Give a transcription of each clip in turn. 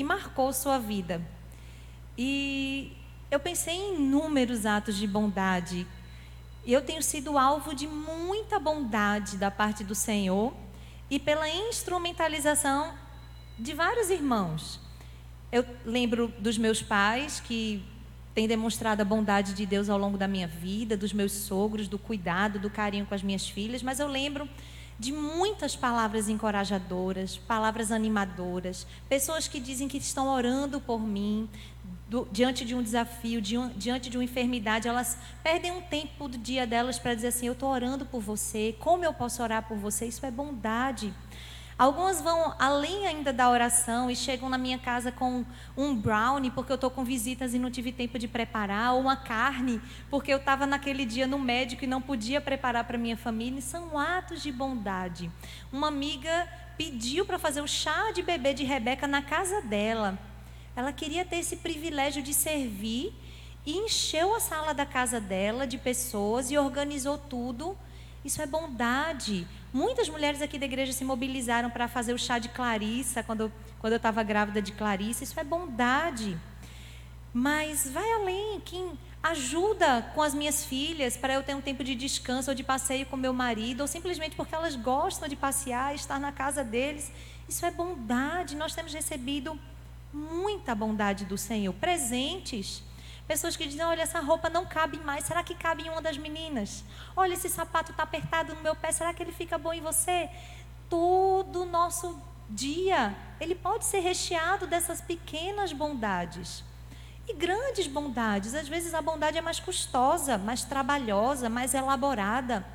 que marcou sua vida. E eu pensei em inúmeros atos de bondade. E eu tenho sido alvo de muita bondade da parte do Senhor e pela instrumentalização de vários irmãos. Eu lembro dos meus pais, que têm demonstrado a bondade de Deus ao longo da minha vida, dos meus sogros, do cuidado, do carinho com as minhas filhas, mas eu lembro de muitas palavras encorajadoras, palavras animadoras, pessoas que dizem que estão orando por mim, diante de um desafio, diante de uma enfermidade, elas perdem um tempo do dia delas para dizer assim: eu estou orando por você, como eu posso orar por você? Isso é bondade. Algumas vão além ainda da oração e chegam na minha casa com um brownie porque eu estou com visitas e não tive tempo de preparar, ou uma carne porque eu estava naquele dia no médico e não podia preparar para minha família. E são atos de bondade. Uma amiga pediu para fazer o chá de bebê de Rebeca na casa dela. Ela queria ter esse privilégio de servir e encheu a sala da casa dela de pessoas e organizou tudo. Isso é bondade. Muitas mulheres aqui da igreja se mobilizaram para fazer o chá de Clarissa, quando eu estava grávida de Clarissa. Isso é bondade. Mas vai além, quem ajuda com as minhas filhas para eu ter um tempo de descanso ou de passeio com meu marido, ou simplesmente porque elas gostam de passear, estar na casa deles. Isso é bondade. Nós temos recebido muita bondade do Senhor. Presentes. Pessoas que dizem: olha, essa roupa não cabe mais, será que cabe em uma das meninas? Olha, esse sapato está apertado no meu pé, será que ele fica bom em você? Todo o nosso dia, ele pode ser recheado dessas pequenas bondades. E grandes bondades. Às vezes a bondade é mais custosa, mais trabalhosa, mais elaborada.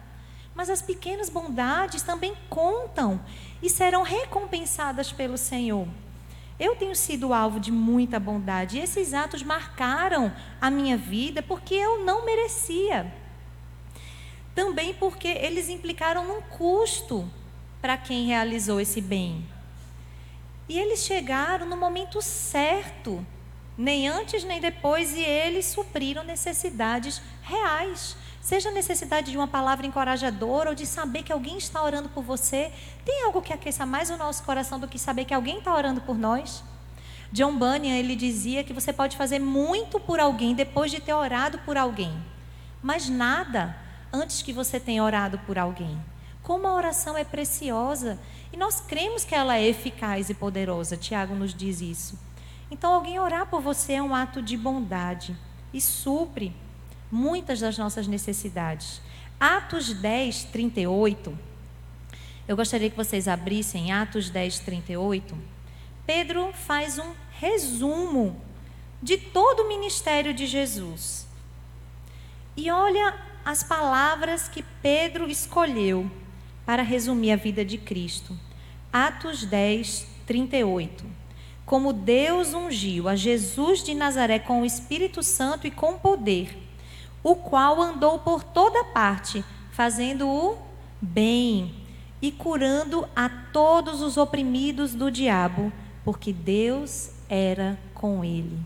Mas as pequenas bondades também contam e serão recompensadas pelo Senhor. Eu tenho sido alvo de muita bondade e esses atos marcaram a minha vida porque eu não merecia. Também porque eles implicaram num custo para quem realizou esse bem. E eles chegaram no momento certo, nem antes nem depois, e eles supriram necessidades reais. Seja a necessidade de uma palavra encorajadora ou de saber que alguém está orando por você. Tem algo que aqueça mais o nosso coração do que saber que alguém está orando por nós? John Bunyan, ele dizia que você pode fazer muito por alguém depois de ter orado por alguém, mas nada antes que você tenha orado por alguém. Como a oração é preciosa e nós cremos que ela é eficaz e poderosa. Tiago nos diz isso. Então, alguém orar por você é um ato de bondade e supre muitas das nossas necessidades. Atos 10, 38. Eu gostaria que vocês abrissem Atos 10, 38. Pedro faz um resumo de todo o ministério de Jesus. E olha as palavras que Pedro escolheu para resumir a vida de Cristo. Atos 10, 38. Como Deus ungiu a Jesus de Nazaré com o Espírito Santo e com poder, o qual andou por toda parte, fazendo o bem e curando a todos os oprimidos do diabo, porque Deus era com ele.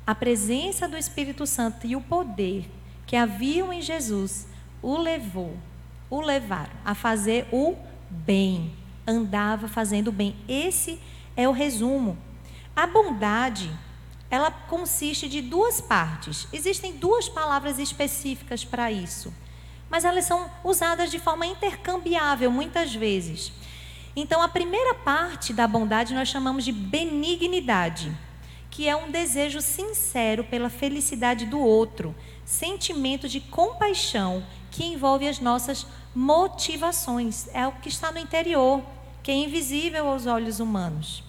A presença do Espírito Santo e o poder que haviam em Jesus o levaram a fazer o bem. Andava fazendo o bem. Esse é o resumo. A bondade, ela consiste de duas partes. Existem duas palavras específicas para isso, mas elas são usadas de forma intercambiável muitas vezes. Então, a primeira parte da bondade nós chamamos de benignidade, que é um desejo sincero pela felicidade do outro, sentimento de compaixão que envolve as nossas motivações. É o que está no interior, que é invisível aos olhos humanos.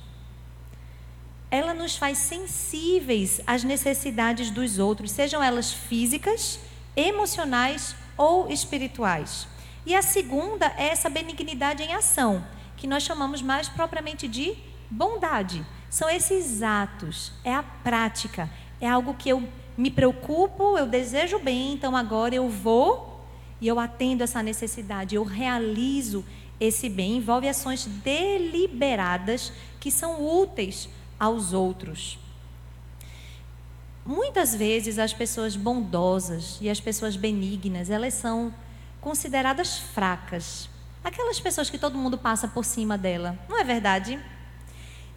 Ela nos faz sensíveis às necessidades dos outros, sejam elas físicas, emocionais ou espirituais. E a segunda é essa benignidade em ação, que nós chamamos mais propriamente de bondade. São esses atos, é a prática, é algo que eu me preocupo, eu desejo bem, então agora eu vou e eu atendo essa necessidade, eu realizo esse bem. Envolve ações deliberadas que são úteis aos outros. Muitas vezes as pessoas bondosas e as pessoas benignas, elas são consideradas fracas. Aquelas pessoas que todo mundo passa por cima dela, não é verdade?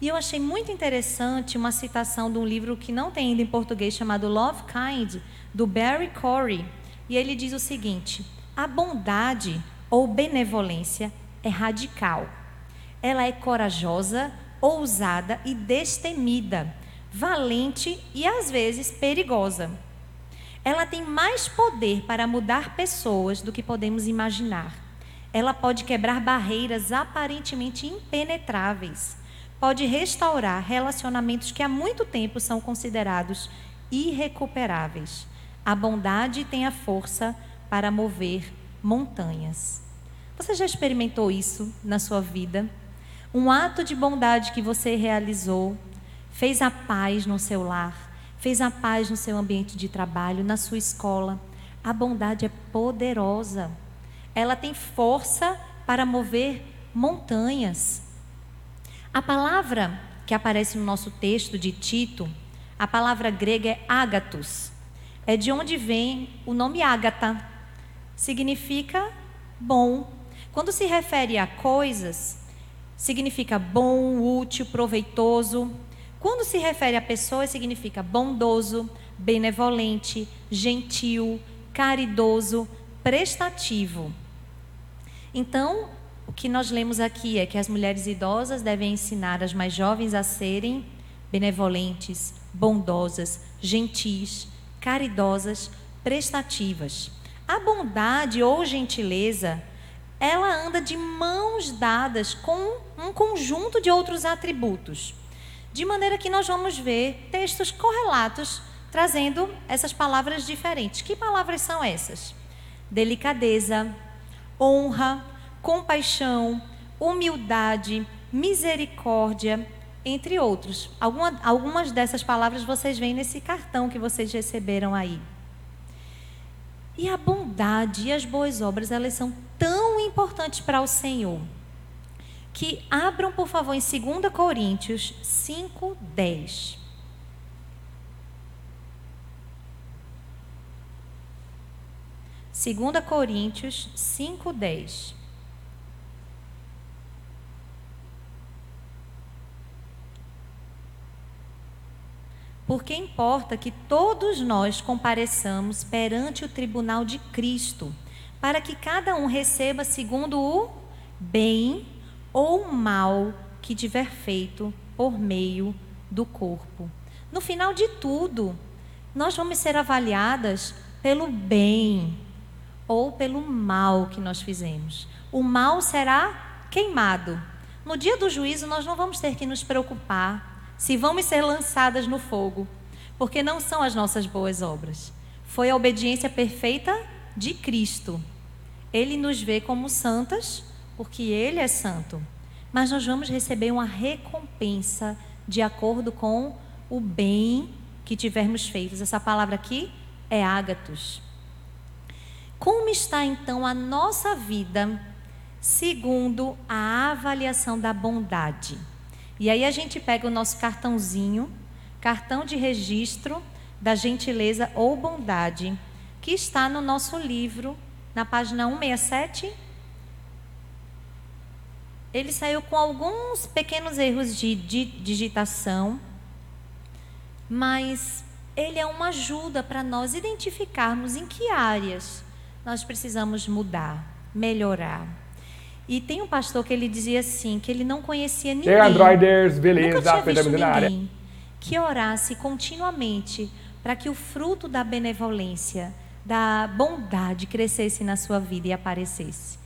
E eu achei muito interessante uma citação de um livro que não tem ainda em português, chamado Love Kind, do Barry Corey. E ele diz o seguinte: a bondade ou benevolência é radical. Ela é corajosa, ousada e destemida, valente e às vezes perigosa. Ela tem mais poder para mudar pessoas do que podemos imaginar. Ela pode quebrar barreiras aparentemente impenetráveis. Pode restaurar relacionamentos que há muito tempo são considerados irrecuperáveis. A bondade tem a força para mover montanhas. Você já experimentou isso na sua vida? Um ato de bondade que você realizou fez a paz no seu lar, fez a paz no seu ambiente de trabalho, na sua escola. A bondade é poderosa. Ela tem força para mover montanhas. A palavra que aparece no nosso texto de Tito, a palavra grega é ágatos. É de onde vem o nome Ágata. Significa bom. Quando se refere a coisas, significa bom, útil, proveitoso. Quando se refere a pessoas, significa bondoso, benevolente, gentil, caridoso, prestativo. Então, o que nós lemos aqui é que as mulheres idosas devem ensinar as mais jovens a serem benevolentes, bondosas, gentis, caridosas, prestativas. A bondade ou gentileza, ela anda de mãos dadas com um conjunto de outros atributos. De maneira que nós vamos ver textos correlatos trazendo essas palavras diferentes. Que palavras são essas? Delicadeza, honra, compaixão, humildade, misericórdia, entre outros. Algumas dessas palavras vocês veem nesse cartão que vocês receberam aí. E a bondade e as boas obras, elas são tão importantes para o Senhor, que abram, por favor, em 2 Coríntios 5:10. Segunda Coríntios 5:10. Porque importa que todos nós compareçamos perante o tribunal de Cristo, para que cada um receba segundo o bem ou o mal que tiver feito por meio do corpo. No final de tudo, nós vamos ser avaliadas pelo bem ou pelo mal que nós fizemos. O mal será queimado. No dia do juízo, nós não vamos ter que nos preocupar se vamos ser lançadas no fogo, porque não são as nossas boas obras. Foi a obediência perfeita de Cristo. Ele nos vê como santas, porque Ele é santo. Mas nós vamos receber uma recompensa de acordo com o bem que tivermos feito. Essa palavra aqui é ágatos. Como está então a nossa vida segundo a avaliação da bondade? E aí a gente pega o nosso cartãozinho, cartão de registro da gentileza ou bondade, que está no nosso livro, na página 167. Ele saiu com alguns pequenos erros de digitação, mas ele é uma ajuda para nós identificarmos em que áreas nós precisamos mudar, melhorar. E tem um pastor que ele dizia assim, que ele não conhecia ninguém, Androiders, beleza, nunca tinha visto na área, ninguém que orasse continuamente para que o fruto da benevolência, da bondade crescesse na sua vida e aparecesse.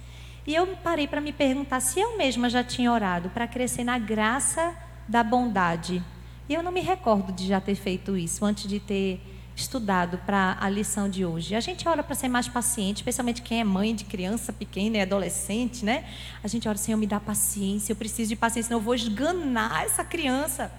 E eu parei para me perguntar se eu mesma já tinha orado para crescer na graça da bondade. E eu não me recordo de já ter feito isso antes de ter estudado para a lição de hoje. A gente ora para ser mais paciente, especialmente quem é mãe de criança pequena e adolescente, né? A gente ora, Senhor, me dá paciência, eu preciso de paciência, senão eu vou esganar essa criança.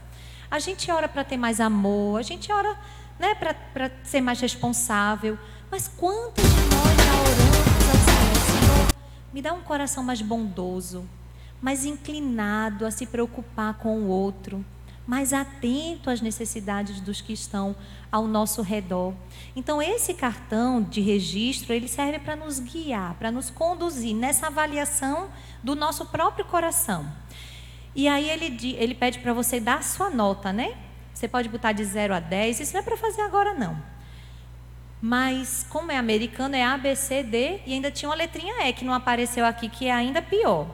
A gente ora para ter mais amor, a gente ora, né, para ser mais responsável. Mas quantos de nós já oramos ao Senhor? Senhor, me dá um coração mais bondoso, mais inclinado a se preocupar com o outro, mais atento às necessidades dos que estão ao nosso redor. Então, esse cartão de registro, ele serve para nos guiar, para nos conduzir nessa avaliação do nosso próprio coração. E aí ele pede para você dar a sua nota, né? Você pode botar de 0 a 10, isso não é para fazer agora não. Mas como é americano, é A, B, C, D, e ainda tinha uma letrinha E que não apareceu aqui, que é ainda pior.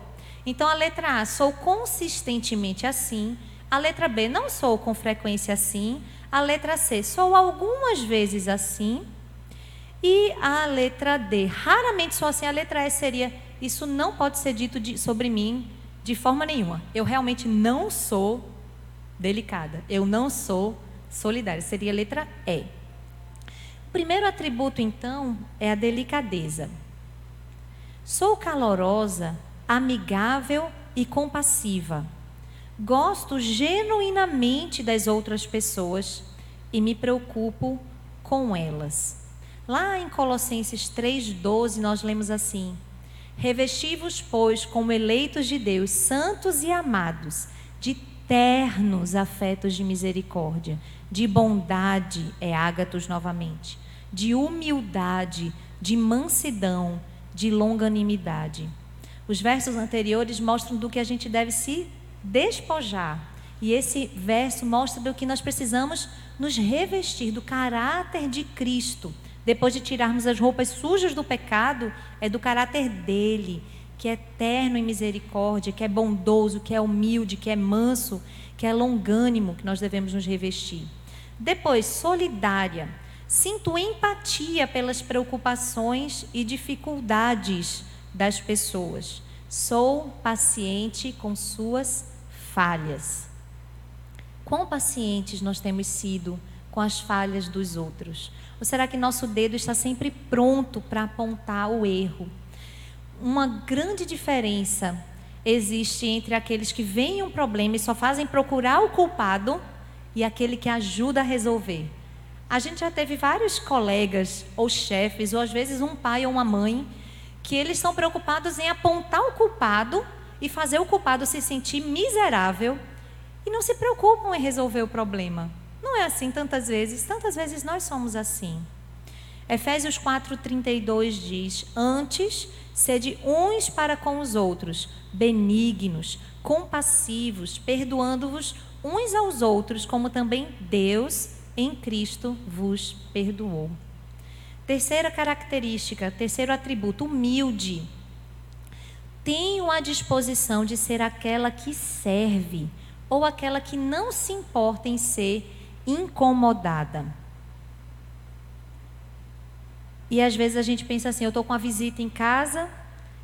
Então a letra A, sou consistentemente assim. A letra B, não sou com frequência assim. A letra C, sou algumas vezes assim. E a letra D, raramente sou assim. A letra E seria, isso não pode ser dito sobre mim de forma nenhuma. Eu realmente não sou delicada. Eu não sou solidária. Seria a letra E. O primeiro atributo, então, é a delicadeza. Sou calorosa, amigável e compassiva. Gosto genuinamente das outras pessoas e me preocupo com elas. Lá em Colossenses 3,12 nós lemos assim: revesti-vos, pois, como eleitos de Deus, santos e amados, de ternos afetos de misericórdia, de bondade, é ágatos novamente, de humildade, de mansidão, de longanimidade. Os versos anteriores mostram do que a gente deve se despojar. E esse verso mostra do que nós precisamos nos revestir, do caráter de Cristo. Depois de tirarmos as roupas sujas do pecado, é do caráter dele, que é eterno em misericórdia, que é bondoso, que é humilde, que é manso, que é longânimo, que nós devemos nos revestir. Depois, solidária. Sinto empatia pelas preocupações e dificuldades das pessoas. Sou paciente com suas falhas. Quão pacientes nós temos sido com as falhas dos outros? Ou será que nosso dedo está sempre pronto para apontar o erro? Uma grande diferença existe entre aqueles que veem um problema e só fazem procurar o culpado e aquele que ajuda a resolver. A gente já teve vários colegas ou chefes, ou às vezes um pai ou uma mãe, que eles estão preocupados em apontar o culpado e fazer o culpado se sentir miserável e não se preocupam em resolver o problema. Não é assim tantas vezes nós somos assim. Efésios 4,32 diz: antes, sede uns para com os outros, benignos, compassivos, perdoando-vos uns aos outros, como também Deus em Cristo vos perdoou. Terceira característica, terceiro atributo, humilde. Tenho a disposição de ser aquela que serve, ou aquela que não se importa em ser incomodada. E às vezes a gente pensa assim, eu estou com a visita em casa,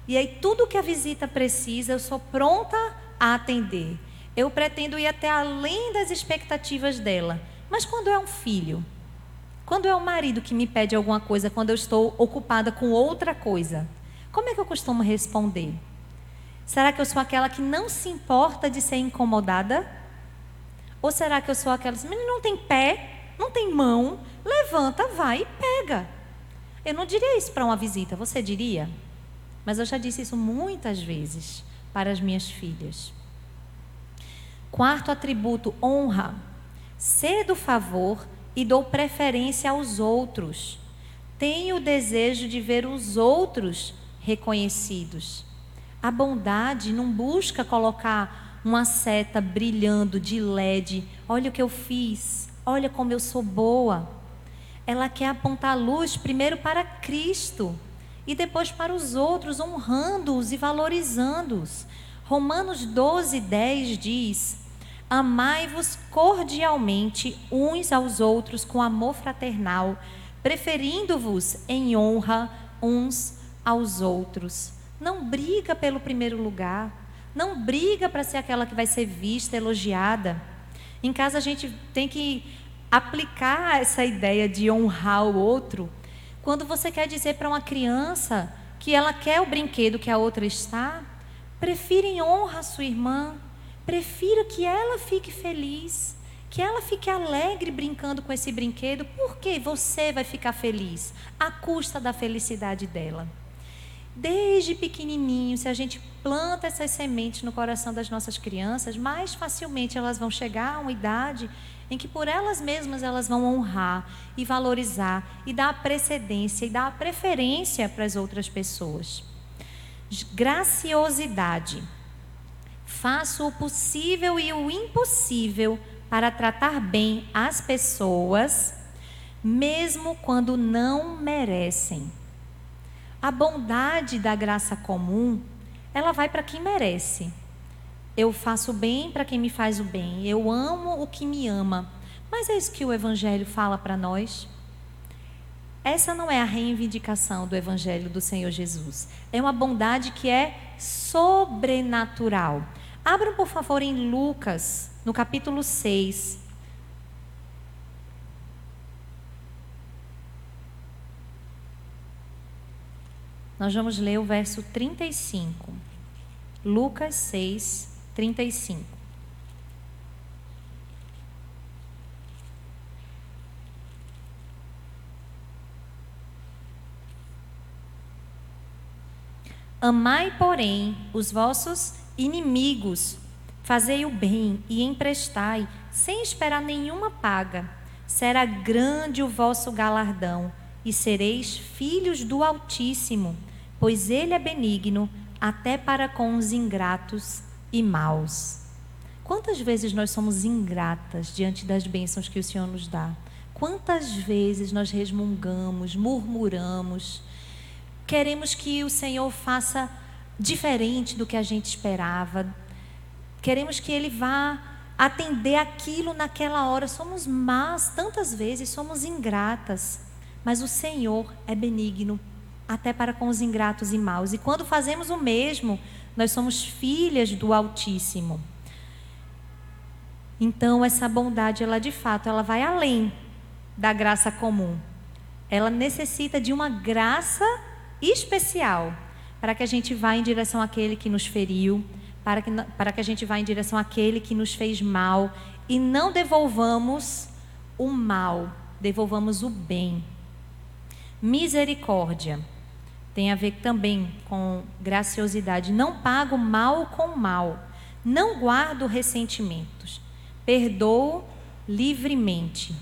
e aí tudo que a visita precisa, eu sou pronta a atender. Eu pretendo ir até além das expectativas dela. Mas quando é um filho, quando é o marido que me pede alguma coisa, quando eu estou ocupada com outra coisa, como é que eu costumo responder? Será que eu sou aquela que não se importa de ser incomodada? Ou será que eu sou aquela que não tem pé, não tem mão, levanta, vai e pega? Eu não diria isso para uma visita, você diria? Mas eu já disse isso muitas vezes para as minhas filhas. Quarto atributo, honra. Cedo favor e dou preferência aos outros. Tenho o desejo de ver os outros reconhecidos. A bondade não busca colocar uma seta brilhando de LED. Olha o que eu fiz, olha como eu sou boa. Ela quer apontar a luz primeiro para Cristo e depois para os outros, honrando-os e valorizando-os. Romanos 12:10 diz: amai-vos cordialmente uns aos outros com amor fraternal, preferindo-vos em honra uns aos outros. Não briga pelo primeiro lugar, não briga para ser aquela que vai ser vista, elogiada. Em casa a gente tem que aplicar essa ideia de honrar o outro. Quando você quer dizer para uma criança que ela quer o brinquedo que a outra está, prefira em honra a sua irmã, prefira que ela fique feliz, que ela fique alegre brincando com esse brinquedo, porque você vai ficar feliz à custa da felicidade dela. Desde pequenininho, se a gente planta essas sementes no coração das nossas crianças, mais facilmente elas vão chegar a uma idade em que por elas mesmas elas vão honrar e valorizar e dar a precedência e dar a preferência para as outras pessoas. Graciosidade. Faço o possível e o impossível para tratar bem as pessoas, mesmo quando não merecem. A bondade da graça comum, ela vai para quem merece. Eu faço bem para quem me faz o bem. Eu amo o que me ama. Mas é isso que o Evangelho fala para nós? Essa não é a reivindicação do Evangelho do Senhor Jesus. É uma bondade que é sobrenatural. Abram, por favor, em Lucas, no capítulo 6. Nós vamos ler o verso 35. Lucas 6, 35. Amai, porém, os vossos inimigos, fazei o bem e emprestai, sem esperar nenhuma paga. Será grande o vosso galardão, e sereis filhos do Altíssimo, pois Ele é benigno até para com os ingratos e maus. Quantas vezes nós somos ingratas diante das bênçãos que o Senhor nos dá? Quantas vezes nós resmungamos, murmuramos, queremos que o Senhor faça diferente do que a gente esperava. Queremos que Ele vá atender aquilo naquela hora. Somos más, tantas vezes somos ingratas. Mas o Senhor é benigno, até para com os ingratos e maus. E quando fazemos o mesmo, nós somos filhas do Altíssimo. Então, essa bondade, ela de fato, ela vai além da graça comum. Ela necessita de uma graça especial, para que a gente vá em direção àquele que nos feriu, para que a gente vá em direção àquele que nos fez mal, e não devolvamos o mal, devolvamos o bem. Misericórdia tem a ver também com graciosidade. Não pago mal com mal, não guardo ressentimentos, perdoo livremente.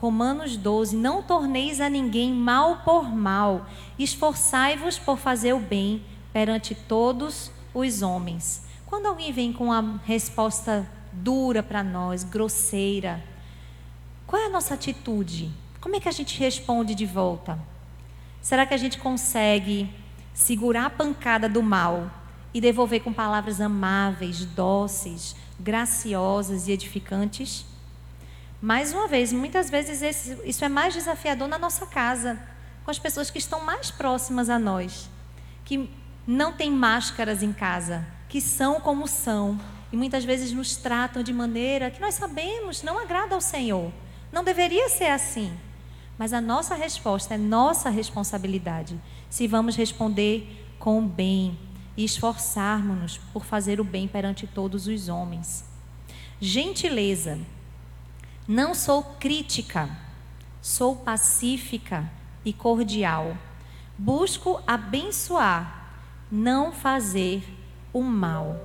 Romanos 12, não torneis a ninguém mal por mal, esforçai-vos por fazer o bem perante todos os homens. Quando alguém vem com uma resposta dura para nós, grosseira, qual é a nossa atitude? Como é que a gente responde de volta? Será que a gente consegue segurar a pancada do mal e devolver com palavras amáveis, dóceis, graciosas e edificantes? Mais uma vez, muitas vezes isso é mais desafiador na nossa casa, com as pessoas que estão mais próximas a nós, que não têm máscaras em casa, que são como são, e muitas vezes nos tratam de maneira que nós sabemos não agrada ao Senhor. Não deveria ser assim. Mas a nossa resposta é nossa responsabilidade. Se vamos responder com o bem e esforçarmos-nos por fazer o bem perante todos os homens. Gentileza. Não sou crítica, sou pacífica e cordial. Busco abençoar, não fazer o mal.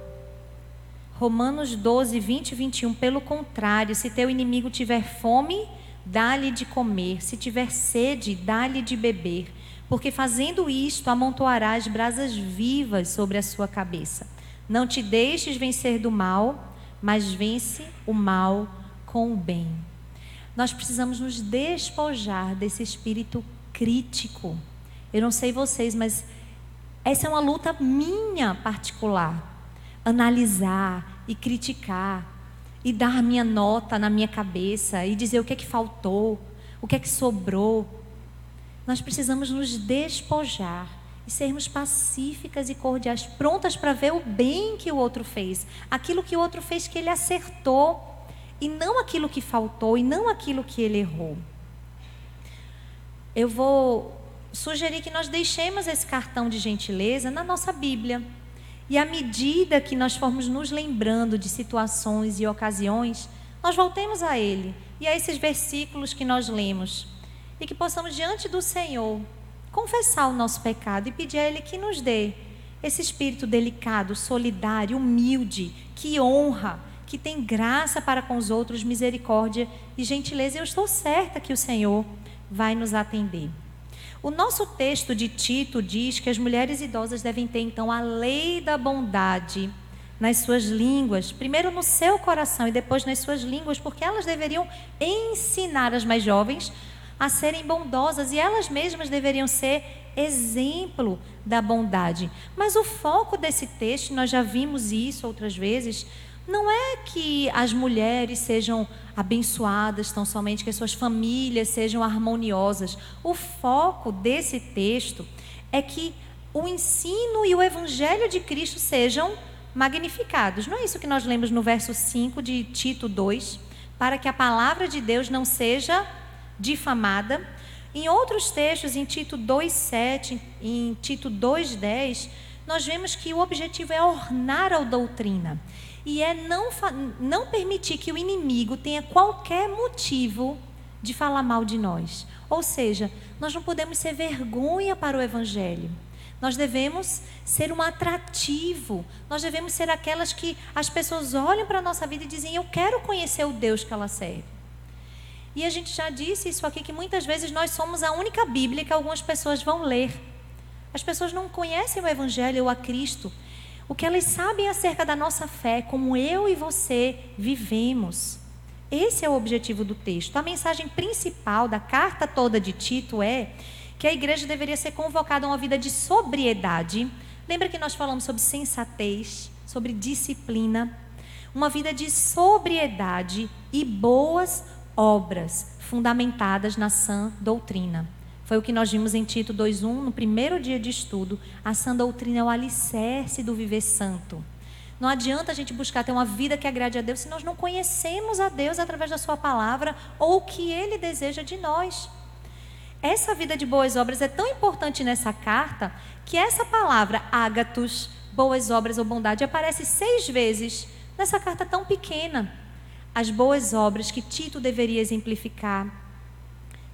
Romanos 12, 20 e 21. Pelo contrário, se teu inimigo tiver fome, dá-lhe de comer. Se tiver sede, dá-lhe de beber. Porque fazendo isto, amontoarás brasas vivas sobre a sua cabeça. Não te deixes vencer do mal, mas vence o mal com o bem. Nós precisamos nos despojar desse espírito crítico. Eu não sei vocês, mas essa é uma luta minha particular. Analisar e criticar e dar minha nota na minha cabeça e dizer o que é que faltou, o que é que sobrou. Nós precisamos nos despojar e sermos pacíficas e cordiais, prontas para ver o bem que o outro fez, aquilo que o outro fez que ele acertou, e não aquilo que faltou, e não aquilo que ele errou. Eu vou sugerir que nós deixemos esse cartão de gentileza na nossa Bíblia. E à medida que nós formos nos lembrando de situações e ocasiões, nós voltemos a ele e a esses versículos que nós lemos. E que possamos, diante do Senhor, confessar o nosso pecado e pedir a Ele que nos dê esse espírito delicado, solidário, humilde, que honra, que tem graça para com os outros, misericórdia e gentileza. Eu estou certa que o Senhor vai nos atender. O nosso texto de Tito diz que as mulheres idosas devem ter, então, a lei da bondade nas suas línguas, primeiro no seu coração e depois nas suas línguas, porque elas deveriam ensinar as mais jovens a serem bondosas e elas mesmas deveriam ser exemplo da bondade. Mas o foco desse texto, nós já vimos isso outras vezes, não é que as mulheres sejam abençoadas tão somente, que as suas famílias sejam harmoniosas. O foco desse texto é que o ensino e o evangelho de Cristo sejam magnificados. Não é isso que nós lemos no verso 5 de Tito 2? Para que a palavra de Deus não seja difamada. Em outros textos, em Tito 2,7, em Tito 2,10, nós vemos que o objetivo é ornar a doutrina. E é não permitir que o inimigo tenha qualquer motivo de falar mal de nós. Ou seja, nós não podemos ser vergonha para o evangelho. Nós devemos ser um atrativo. Nós devemos ser aquelas que as pessoas olham para a nossa vida e dizem: eu quero conhecer o Deus que ela serve. E a gente já disse isso aqui, que muitas vezes nós somos a única Bíblia que algumas pessoas vão ler. As pessoas não conhecem o Evangelho ou a Cristo. O que elas sabem acerca da nossa fé, como eu e você vivemos. Esse é o objetivo do texto. A mensagem principal da carta toda de Tito é que a igreja deveria ser convocada a uma vida de sobriedade. Lembra que nós falamos sobre sensatez, sobre disciplina? Uma vida de sobriedade e boas obras fundamentadas na sã doutrina. Foi o que nós vimos em Tito 2:1, no primeiro dia de estudo. A sã doutrina é o alicerce do viver santo. Não adianta a gente buscar ter uma vida que agrade a Deus se nós não conhecemos a Deus através da sua palavra ou o que Ele deseja de nós. Essa vida de boas obras é tão importante nessa carta que essa palavra ágatos, boas obras ou bondade, aparece 6 vezes nessa carta tão pequena. As boas obras que Tito deveria exemplificar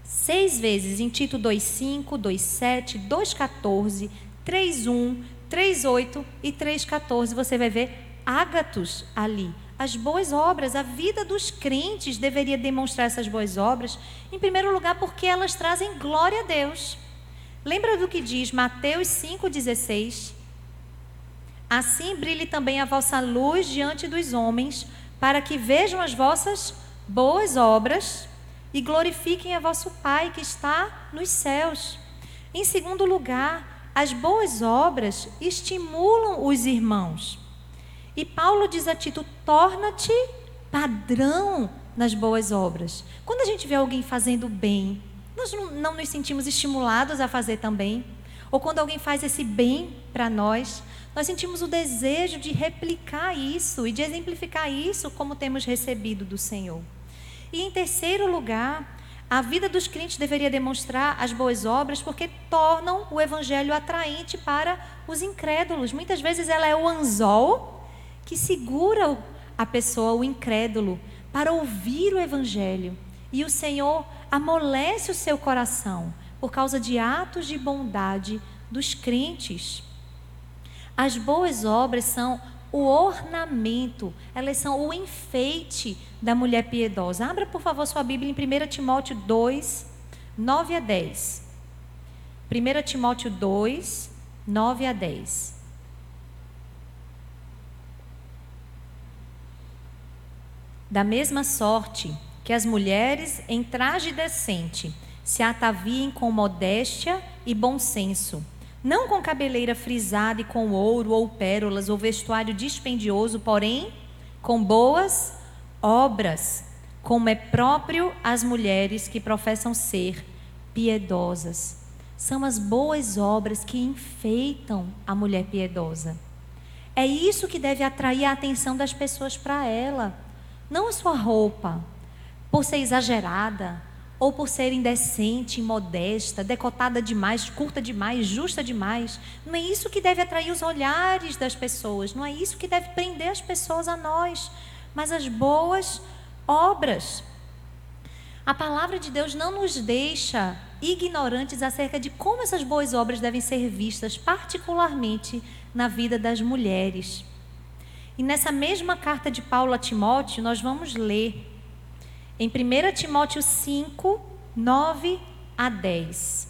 6 vezes em Tito 2:5, 2:7, 2:14, 3:1, 3:8 e 3:14. Você vai ver ágatos ali. As boas obras, a vida dos crentes deveria demonstrar essas boas obras, em primeiro lugar porque elas trazem glória a Deus. Lembra do que diz Mateus 5:16? Assim brilhe também a vossa luz diante dos homens, para que vejam as vossas boas obras e glorifiquem a vosso Pai que está nos céus. Em segundo lugar, as boas obras estimulam os irmãos. E Paulo diz a Tito: torna-te padrão nas boas obras. Quando a gente vê alguém fazendo bem, nós não nos sentimos estimulados a fazer também? Ou quando alguém faz esse bem para nós, nós sentimos o desejo de replicar isso e de exemplificar isso como temos recebido do Senhor. E em terceiro lugar, a vida dos crentes deveria demonstrar as boas obras porque tornam o evangelho atraente para os incrédulos. Muitas vezes ela é o anzol que segura a pessoa, o incrédulo, para ouvir o evangelho. E o Senhor amolece o seu coração por causa de atos de bondade dos crentes. As boas obras são o ornamento, elas são o enfeite da mulher piedosa. Abra, por favor, sua Bíblia em 1 Timóteo 2, 9 a 10. 1 Timóteo 2, 9 a 10. Da mesma sorte que as mulheres em traje decente se ataviem com modéstia e bom senso, não com cabeleira frisada e com ouro ou pérolas ou vestuário dispendioso, porém com boas obras, como é próprio às mulheres que professam ser piedosas. São as boas obras que enfeitam a mulher piedosa. É isso que deve atrair a atenção das pessoas para ela, não a sua roupa, por ser exagerada, ou por ser indecente, imodesta, decotada demais, curta demais, justa demais. Não é isso que deve atrair os olhares das pessoas, não é isso que deve prender as pessoas a nós, mas as boas obras. A palavra de Deus não nos deixa ignorantes acerca de como essas boas obras devem ser vistas, particularmente na vida das mulheres. E nessa mesma carta de Paulo a Timóteo, nós vamos ler em 1 Timóteo 5, 9 a 10.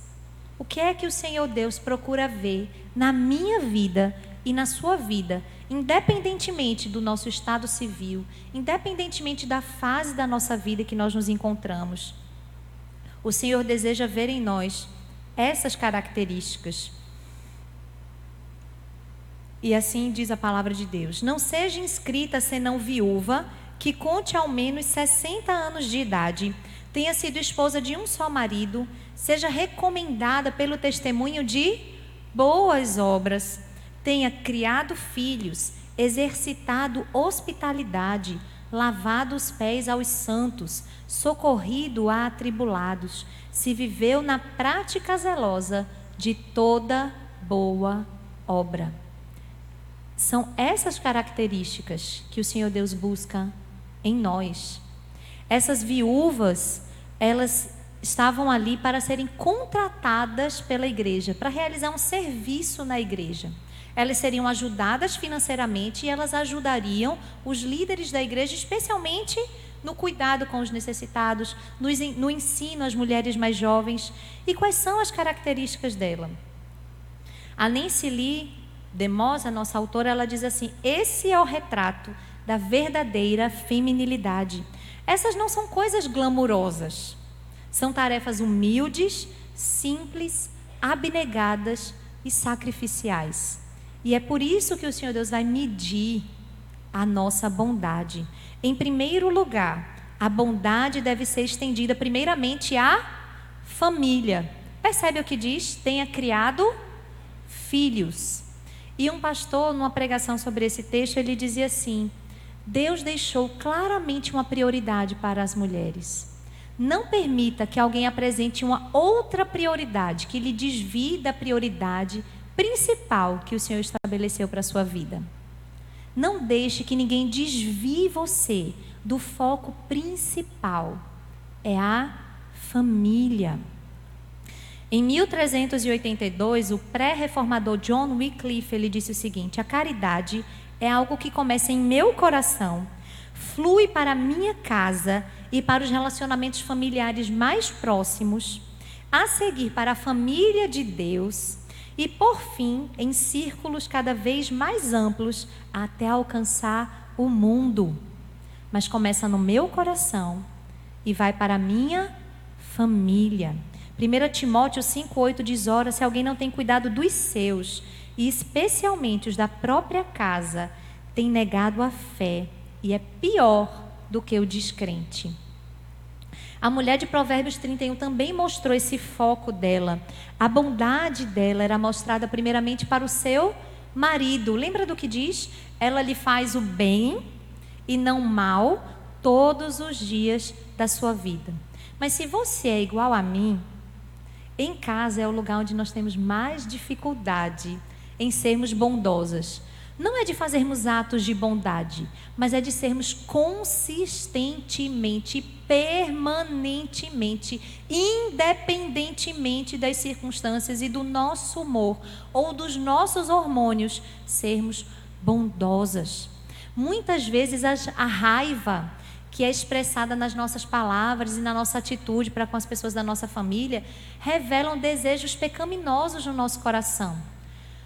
O que é que o Senhor Deus procura ver na minha vida e na sua vida independentemente do nosso estado civil, independentemente da fase da nossa vida que nós nos encontramos. O Senhor deseja ver em nós essas características. E assim diz a palavra de Deus: não seja inscrita senão viúva, que conte ao menos 60 anos de idade, tenha sido esposa de um só marido, seja recomendada pelo testemunho de boas obras, tenha criado filhos, exercitado hospitalidade, lavado os pés aos santos, socorrido a atribulados, se viveu na prática zelosa de toda boa obra. São essas características que o Senhor Deus busca em nós. Essas viúvas, elas estavam ali para serem contratadas pela igreja, para realizar um serviço na igreja. Elas seriam ajudadas financeiramente e elas ajudariam os líderes da igreja, especialmente no cuidado com os necessitados, no ensino às mulheres mais jovens. E quais são as características dela? A Nancy Lee DeMoss, a nossa autora, ela diz assim: esse é o retrato da verdadeira feminilidade. Essas não são coisas glamurosas. São tarefas humildes, simples, abnegadas e sacrificiais. E é por isso que o Senhor Deus vai medir a nossa bondade. Em primeiro lugar, a bondade deve ser estendida primeiramente à família. Percebe o que diz? Tenha criado filhos. E um pastor, numa pregação sobre esse texto, ele dizia assim: Deus deixou claramente uma prioridade para as mulheres. Não permita que alguém apresente uma outra prioridade, que lhe desvie da prioridade principal que o Senhor estabeleceu para a sua vida. Não deixe que ninguém desvie você do foco principal. É a família. Em 1382, o pré-reformador John Wycliffe, ele disse o seguinte: a caridade é algo que começa em meu coração, flui para a minha casa e para os relacionamentos familiares mais próximos, a seguir para a família de Deus e, por fim, em círculos cada vez mais amplos até alcançar o mundo. Mas começa no meu coração e vai para a minha família. 1 Timóteo 5,8 diz: ora, se alguém não tem cuidado dos seus, e especialmente os da própria casa, tem negado a fé e é pior do que o descrente. A mulher de Provérbios 31 também mostrou esse foco dela. A bondade dela era mostrada primeiramente para o seu marido. Lembra do que diz? Ela lhe faz o bem e não mal todos os dias da sua vida. Mas se você é igual a mim, em casa é o lugar onde nós temos mais dificuldade em sermos bondosas. Não é de fazermos atos de bondade, mas é de sermos consistentemente, permanentemente, independentemente das circunstâncias e do nosso humor ou dos nossos hormônios, sermos bondosas. Muitas vezes a raiva que é expressada nas nossas palavras e na nossa atitude para com as pessoas da nossa família, revelam desejos pecaminosos no nosso coração.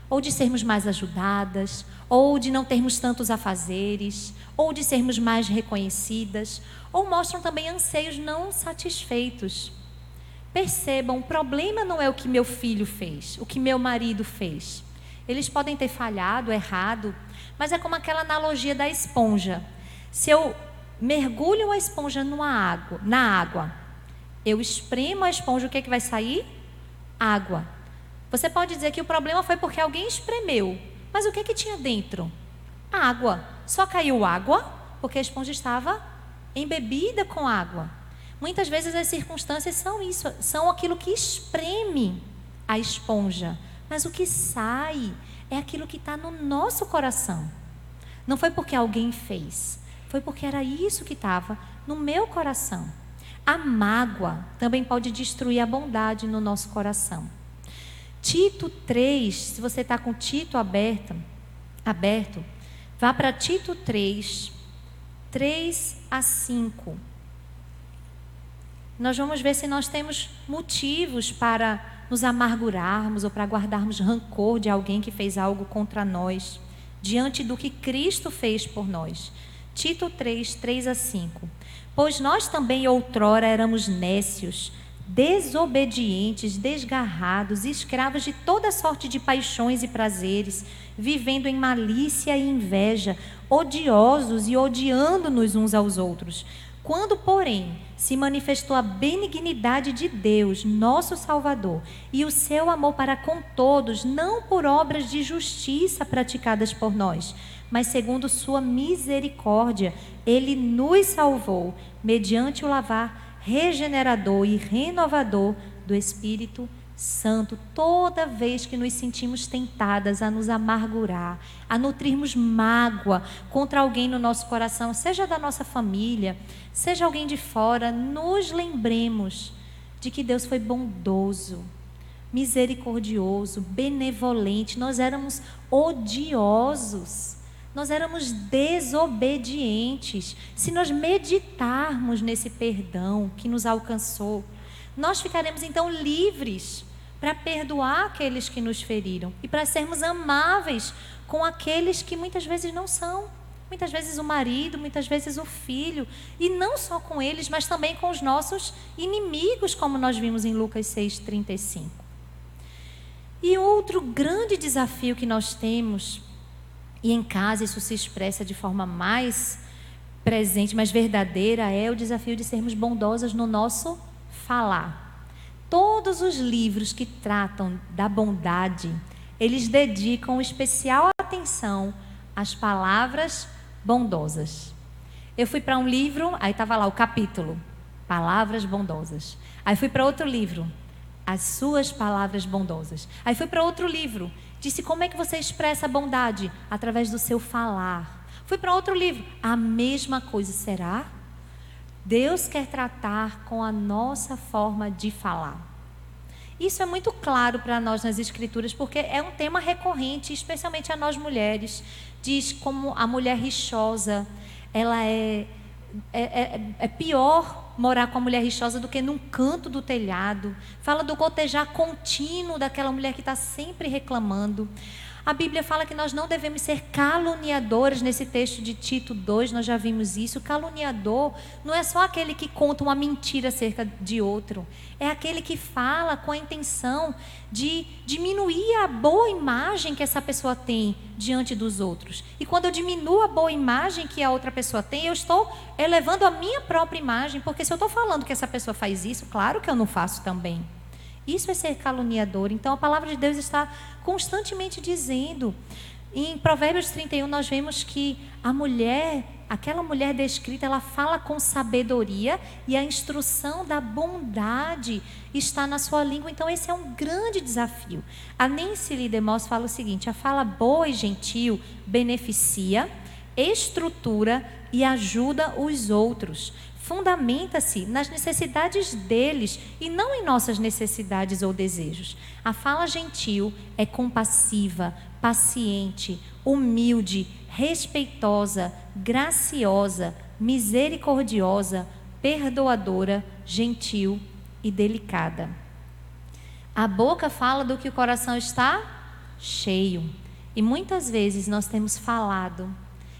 Ou de sermos mais ajudadas, ou de não termos tantos afazeres, ou de sermos mais reconhecidas, ou mostram também anseios não satisfeitos. Percebam, o problema não é o que meu filho fez, o que meu marido fez. Eles podem ter falhado, errado, mas é como aquela analogia da esponja. Se eu mergulho a esponja na água, eu espremo a esponja, o que é que vai sair? Água. Você pode dizer que o problema foi porque alguém espremeu, mas o que é que tinha dentro? Água. Só caiu água porque a esponja estava embebida com água. Muitas vezes as circunstâncias são isso, são aquilo que espreme a esponja, mas o que sai é aquilo que está no nosso coração. Não foi porque alguém fez, foi porque era isso que estava no meu coração. A mágoa também pode destruir a bondade no nosso coração. Tito 3, se você está com Tito aberto, vá para Tito 3, 3-5. Nós vamos ver se nós temos motivos para nos amargurarmos ou para guardarmos rancor de alguém que fez algo contra nós. diante do que Cristo fez por nós. Tito 3, 3-5. Pois nós também outrora éramos nécios, desobedientes, desgarrados, escravos de toda sorte de paixões e prazeres, vivendo em malícia e inveja, odiosos e odiando-nos uns aos outros. Quando, porém, se manifestou a benignidade de Deus, nosso Salvador, e o seu amor para com todos, não por obras de justiça praticadas por nós, mas segundo sua misericórdia, ele nos salvou, mediante o lavar regenerador e renovador do Espírito Santo. Toda vez que nos sentimos tentadas a nos amargurar, a nutrirmos mágoa contra alguém no nosso coração, seja da nossa família, seja alguém de fora, nos lembremos de que Deus foi bondoso, misericordioso, benevolente. Nós éramos odiosos, nós éramos desobedientes. Se nós meditarmos nesse perdão que nos alcançou, nós ficaremos então livres para perdoar aqueles que nos feriram e para sermos amáveis com aqueles que muitas vezes não são. Muitas vezes o marido, muitas vezes o filho, e não só com eles, mas também com os nossos inimigos, como nós vimos em Lucas 6,35. E outro grande desafio que nós temos, e em casa isso se expressa de forma mais presente, mais verdadeira, é o desafio de sermos bondosas no nosso falar. Todos os livros que tratam da bondade, eles dedicam especial atenção às palavras bondosas. Eu fui para um livro, aí estava lá o capítulo, palavras bondosas. Aí fui para outro livro, as suas palavras bondosas. Aí fui para outro livro, disse como é que você expressa a bondade? Através do seu falar. Fui para outro livro, a mesma coisa, será? Deus quer tratar com a nossa forma de falar. Isso é muito claro para nós nas Escrituras, porque é um tema recorrente, especialmente a nós mulheres. Diz como a mulher rixosa, ela é pior morar com a mulher rixosa do que num canto do telhado. Fala do gotejar contínuo daquela mulher que está sempre reclamando. A Bíblia fala que nós não devemos ser caluniadores. Nesse texto de Tito 2, nós já vimos isso. Caluniador não é só aquele que conta uma mentira acerca de outro. É aquele que fala com a intenção de diminuir a boa imagem que essa pessoa tem diante dos outros. E quando eu diminuo a boa imagem que a outra pessoa tem, eu estou elevando a minha própria imagem. Porque se eu estou falando que essa pessoa faz isso, claro que eu não faço também. Isso é ser caluniador. Então a palavra de Deus está constantemente dizendo. Em Provérbios 31 nós vemos que a mulher, aquela mulher descrita, ela fala com sabedoria e a instrução da bondade está na sua língua. Então esse é um grande desafio. A Nancy Lee DeMoss fala o seguinte: a fala boa e gentil beneficia, estrutura e ajuda os outros. Fundamenta-se nas necessidades deles e não em nossas necessidades ou desejos. A fala gentil é compassiva, paciente, humilde, respeitosa, graciosa, misericordiosa, perdoadora, gentil e delicada. A boca fala do que o coração está cheio. E muitas vezes nós temos falado,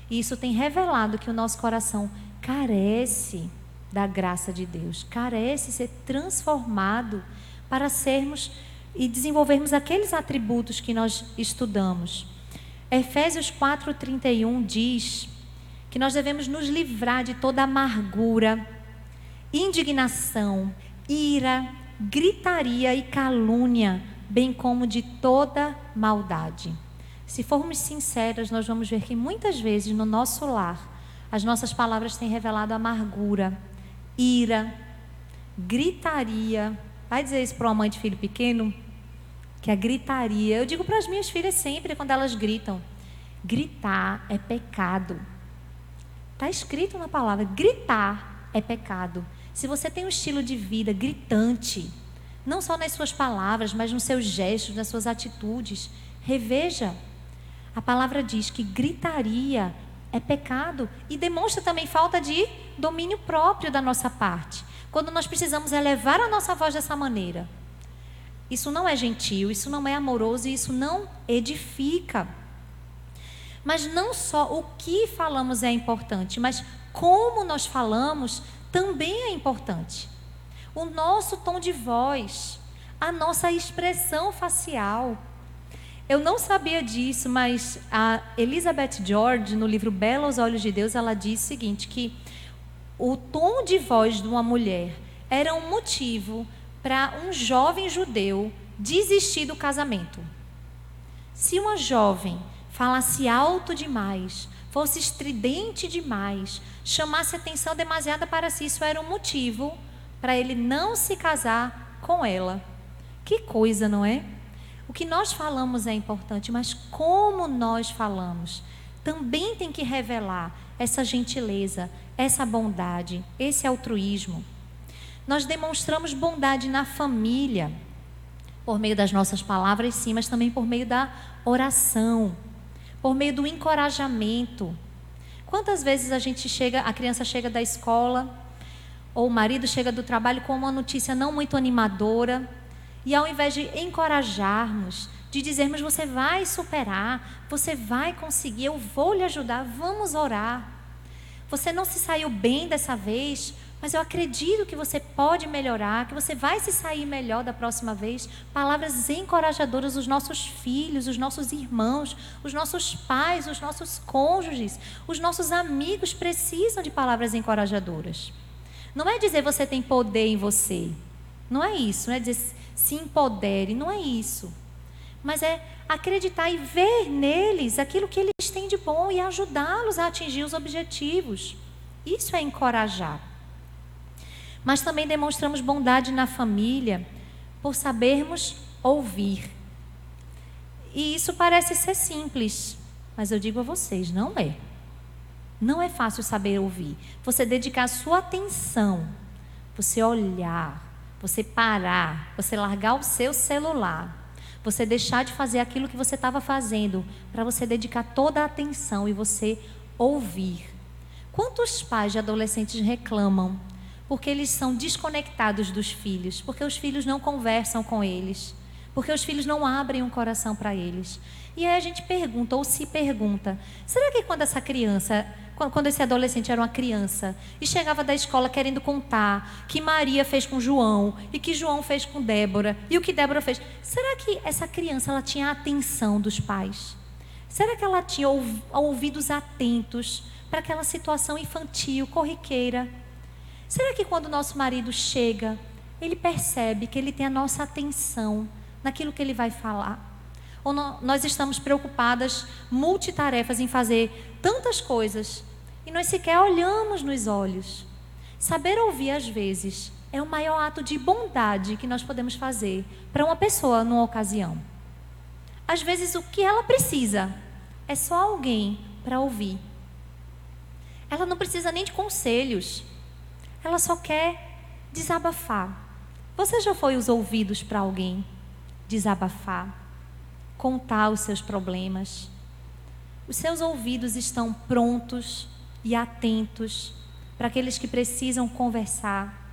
e isso tem revelado que o nosso coração carece da graça de Deus, carece ser transformado para sermos e desenvolvermos aqueles atributos que nós estudamos. Efésios 4:31 diz que nós devemos nos livrar de toda amargura, indignação, ira, gritaria e calúnia, bem como de toda maldade. Se formos sinceras, nós vamos ver que muitas vezes no nosso lar as nossas palavras têm revelado amargura, ira, gritaria. Vai dizer isso para uma mãe de filho pequeno? Que a gritaria, eu digo para as minhas filhas sempre quando elas gritam, gritar é pecado. Está escrito na palavra, gritar é pecado. Se você tem um estilo de vida gritante, não só nas suas palavras, mas nos seus gestos, nas suas atitudes, reveja. A palavra diz que gritaria é pecado e demonstra também falta de domínio próprio da nossa parte. Quando nós precisamos elevar a nossa voz dessa maneira, isso não é gentil, isso não é amoroso e isso não edifica. Mas não só o que falamos é importante, mas como nós falamos também é importante. O nosso tom de voz, a nossa expressão facial. Eu não sabia disso, mas a Elizabeth George, no livro Bela aos Olhos de Deus, ela diz o seguinte, que o tom de voz de uma mulher era um motivo para um jovem judeu desistir do casamento. Se uma jovem falasse alto demais, fosse estridente demais, chamasse atenção demasiada para si, isso era um motivo para ele não se casar com ela. Que coisa, não é? O que nós falamos é importante, mas como nós falamos também tem que revelar essa gentileza, essa bondade, esse altruísmo. Nós demonstramos bondade na família, por meio das nossas palavras, sim, mas também por meio da oração, por meio do encorajamento. Quantas vezes a criança chega da escola, ou o marido chega do trabalho com uma notícia não muito animadora, e ao invés de encorajarmos, de dizermos, você vai superar, você vai conseguir, eu vou lhe ajudar, vamos orar. Você não se saiu bem dessa vez, mas eu acredito que você pode melhorar, que você vai se sair melhor da próxima vez. Palavras encorajadoras, os nossos filhos, os nossos irmãos, os nossos pais, os nossos cônjuges, os nossos amigos precisam de palavras encorajadoras. Não é dizer você tem poder em você, não é isso, não é dizer se empodere, não é isso. Mas é acreditar e ver neles aquilo que eles têm de bom e ajudá-los a atingir os objetivos. Isso é encorajar. Mas também demonstramos bondade na família por sabermos ouvir. E isso parece ser simples, mas eu digo a vocês, não é. Não é fácil saber ouvir. Você dedicar a sua atenção, você olhar, você parar, você largar o seu celular, você deixar de fazer aquilo que você estava fazendo, para você dedicar toda a atenção e você ouvir. Quantos pais de adolescentes reclamam porque eles são desconectados dos filhos, porque os filhos não conversam com eles, porque os filhos não abrem um coração para eles? E aí a gente pergunta, ou se pergunta, será que quando esse adolescente era uma criança e chegava da escola querendo contar que Maria fez com João e que João fez com Débora e o que Débora fez, será que essa criança ela tinha a atenção dos pais? Será que ela tinha ouvidos atentos para aquela situação infantil, corriqueira? Será que quando o nosso marido chega, ele percebe que ele tem a nossa atenção naquilo que ele vai falar? Ou nós estamos preocupadas, multitarefas, em fazer tantas coisas e nós sequer olhamos nos olhos? Saber ouvir, às vezes, é o maior ato de bondade que nós podemos fazer para uma pessoa numa ocasião. Às vezes, o que ela precisa é só alguém para ouvir. Ela não precisa nem de conselhos. Ela só quer desabafar. Você já foi os ouvidos para alguém desabafar? Contar os seus problemas? Os seus ouvidos estão prontos e atentos para aqueles que precisam conversar.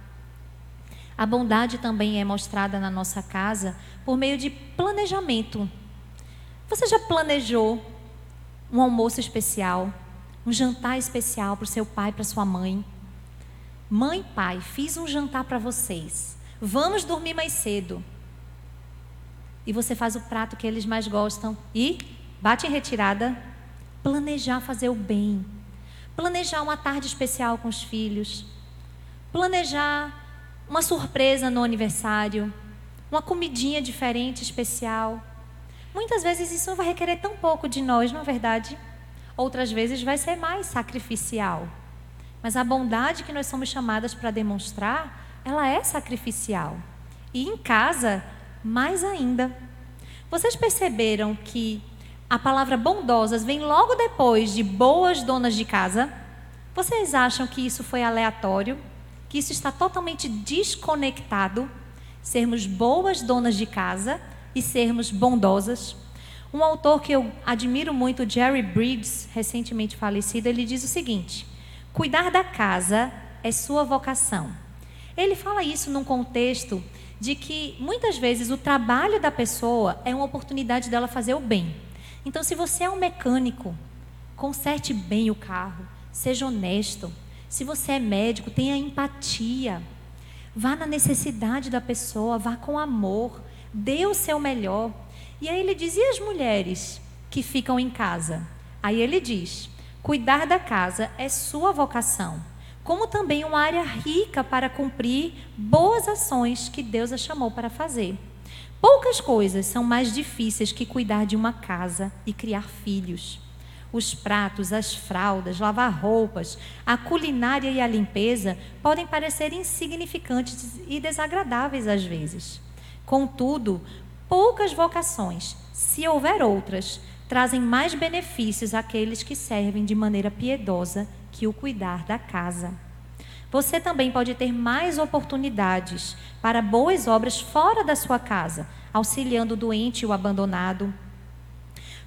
A bondade também é mostrada na nossa casa por meio de planejamento. Você já planejou um almoço especial, um jantar especial para o seu pai, para sua mãe? Mãe, pai, fiz um jantar para vocês. Vamos dormir mais cedo. E você faz o prato que eles mais gostam e bate em retirada. Planejar fazer o bem. Planejar uma tarde especial com os filhos. Planejar uma surpresa no aniversário. Uma comidinha diferente, especial. Muitas vezes isso vai requerer tão pouco de nós, não é verdade? Outras vezes vai ser mais sacrificial. Mas a bondade que nós somos chamadas para demonstrar, ela é sacrificial. E em casa, mais ainda. Vocês perceberam que a palavra bondosas vem logo depois de boas donas de casa? Vocês acham que isso foi aleatório? Que isso está totalmente desconectado? Sermos boas donas de casa e sermos bondosas? Um autor que eu admiro muito, Jerry Bridges, recentemente falecido, ele diz o seguinte: cuidar da casa é sua vocação. Ele fala isso num contexto de que muitas vezes o trabalho da pessoa é uma oportunidade dela fazer o bem. Então, se você é um mecânico, conserte bem o carro, seja honesto. Se você é médico, tenha empatia. Vá na necessidade da pessoa, vá com amor, dê o seu melhor. E aí ele diz, e as mulheres que ficam em casa? Aí ele diz, cuidar da casa é sua vocação, como também uma área rica para cumprir boas ações que Deus a chamou para fazer. Poucas coisas são mais difíceis que cuidar de uma casa e criar filhos. Os pratos, as fraldas, lavar roupas, a culinária e a limpeza podem parecer insignificantes e desagradáveis às vezes. Contudo, poucas vocações, se houver outras, trazem mais benefícios àqueles que servem de maneira piedosa que o cuidar da casa. Você também pode ter mais oportunidades para boas obras fora da sua casa, auxiliando o doente e o abandonado,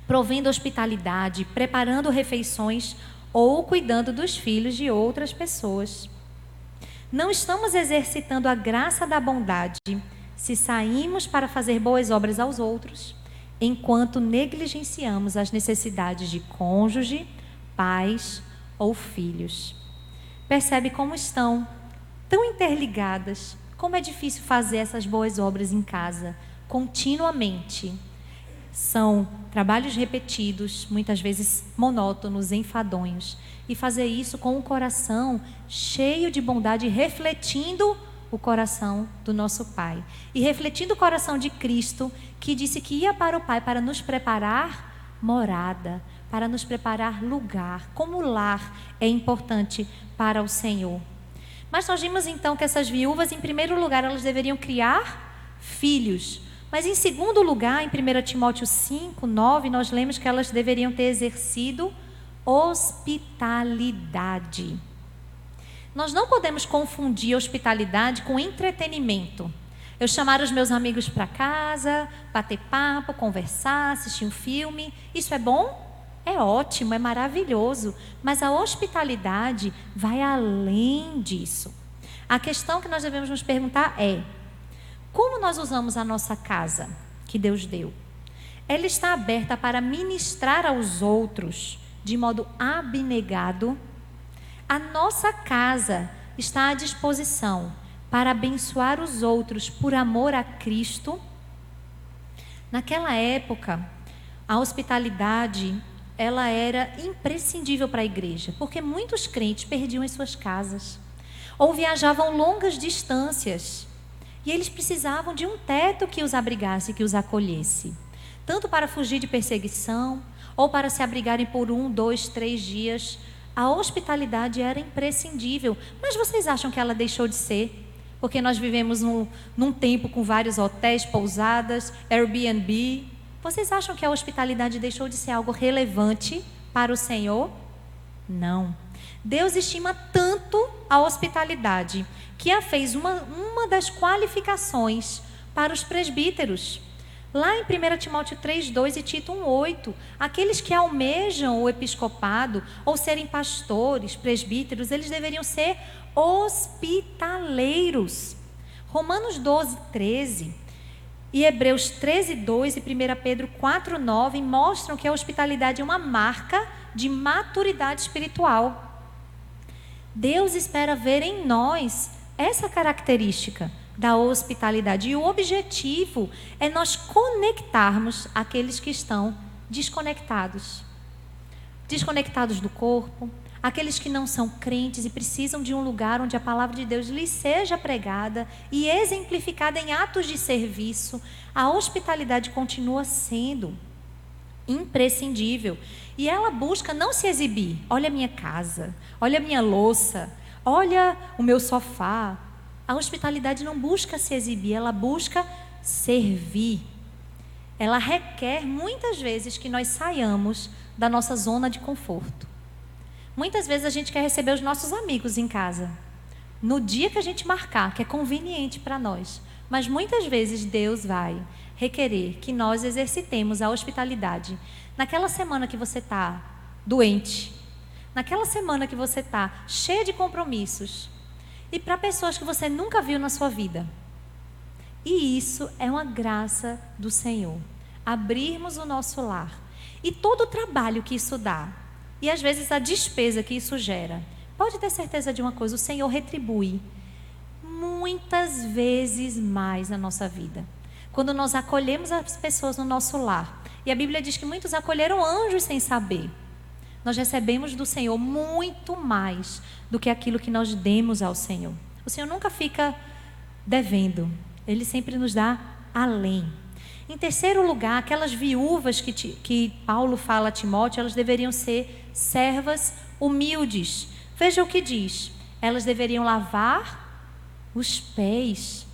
provendo hospitalidade, preparando refeições ou cuidando dos filhos de outras pessoas. Não estamos exercitando a graça da bondade se saímos para fazer boas obras aos outros, enquanto negligenciamos as necessidades de cônjuge, pais ou filhos. Percebe como estão tão interligadas, como é difícil fazer essas boas obras em casa, continuamente. São trabalhos repetidos, muitas vezes monótonos, enfadonhos. E fazer isso com um coração cheio de bondade, refletindo o coração do nosso Pai. E refletindo o coração de Cristo, que disse que ia para o Pai para nos preparar morada, para nos preparar lugar. Como lar é importante para o Senhor. Mas nós vimos então que essas viúvas, em primeiro lugar, elas deveriam criar filhos. Mas em segundo lugar, em 1 Timóteo 5, 9, nós lemos que elas deveriam ter exercido hospitalidade. Nós não podemos confundir hospitalidade com entretenimento. Eu chamar os meus amigos para casa, bater papo, conversar, assistir um filme. Isso é bom? É ótimo, é maravilhoso. Mas a hospitalidade vai além disso. A questão que nós devemos nos perguntar é: como nós usamos a nossa casa que Deus deu? Ela está aberta para ministrar aos outros de modo abnegado? A nossa casa está à disposição para abençoar os outros por amor a Cristo? Naquela época, a hospitalidade, ela era imprescindível para a igreja, porque muitos crentes perdiam as suas casas ou viajavam longas distâncias. E eles precisavam de um teto que os abrigasse, que os acolhesse. Tanto para fugir de perseguição, ou para se abrigarem por 1, 2, 3 dias. A hospitalidade era imprescindível. Mas vocês acham que ela deixou de ser? Porque nós vivemos num tempo com vários hotéis, pousadas, Airbnb. Vocês acham que a hospitalidade deixou de ser algo relevante para o Senhor? Não. Deus estima tanto a hospitalidade que a fez uma das qualificações para os presbíteros. Lá em 1 Timóteo 3:2 e Tito 1:8, aqueles que almejam o episcopado ou serem pastores, presbíteros, eles deveriam ser hospitaleiros. Romanos 12:13 e Hebreus 13:2 e 1 Pedro 4:9 mostram que a hospitalidade é uma marca de maturidade espiritual. Deus espera ver em nós essa característica da hospitalidade. E o objetivo é nós conectarmos aqueles que estão desconectados. Desconectados do corpo, aqueles que não são crentes e precisam de um lugar onde a palavra de Deus lhes seja pregada e exemplificada em atos de serviço. A hospitalidade continua sendo imprescindível. E ela busca não se exibir. Olha a minha casa, olha a minha louça, olha o meu sofá. A hospitalidade não busca se exibir, ela busca servir. Ela requer muitas vezes que nós saiamos da nossa zona de conforto. Muitas vezes a gente quer receber os nossos amigos em casa, no dia que a gente marcar, que é conveniente para nós. Mas muitas vezes Deus vai requerer que nós exercitemos a hospitalidade naquela semana que você está doente, naquela semana que você está cheia de compromissos, e para pessoas que você nunca viu na sua vida. E isso é uma graça do Senhor, abrirmos o nosso lar. E todo o trabalho que isso dá, e às vezes a despesa que isso gera. Pode ter certeza de uma coisa, o Senhor retribui muitas vezes mais na nossa vida. Quando nós acolhemos as pessoas no nosso lar, e a Bíblia diz que muitos acolheram anjos sem saber, nós recebemos do Senhor muito mais do que aquilo que nós demos ao Senhor. O Senhor nunca fica devendo, Ele sempre nos dá além. Em terceiro lugar, aquelas viúvas que Paulo fala a Timóteo, elas deveriam ser servas humildes. Veja o que diz: elas deveriam lavar os pés.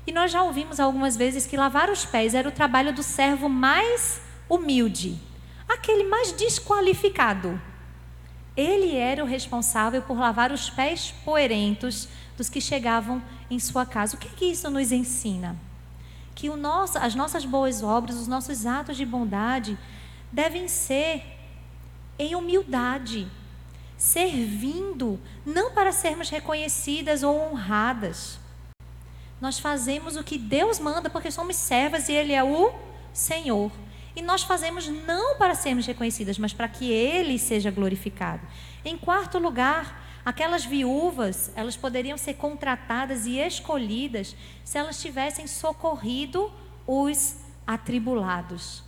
E nós já ouvimos algumas vezes que lavar os pés era o trabalho do servo mais humilde, aquele mais desqualificado. Ele era o responsável por lavar os pés poeirentos dos que chegavam em sua casa. O que isso nos ensina? Que as nossas boas obras, os nossos atos de bondade devem ser em humildade, servindo, não para sermos reconhecidas ou honradas. Nós fazemos o que Deus manda porque somos servas e Ele é o Senhor. E nós fazemos não para sermos reconhecidas, mas para que Ele seja glorificado. Em quarto lugar, aquelas viúvas, elas poderiam ser contratadas e escolhidas se elas tivessem socorrido os atribulados.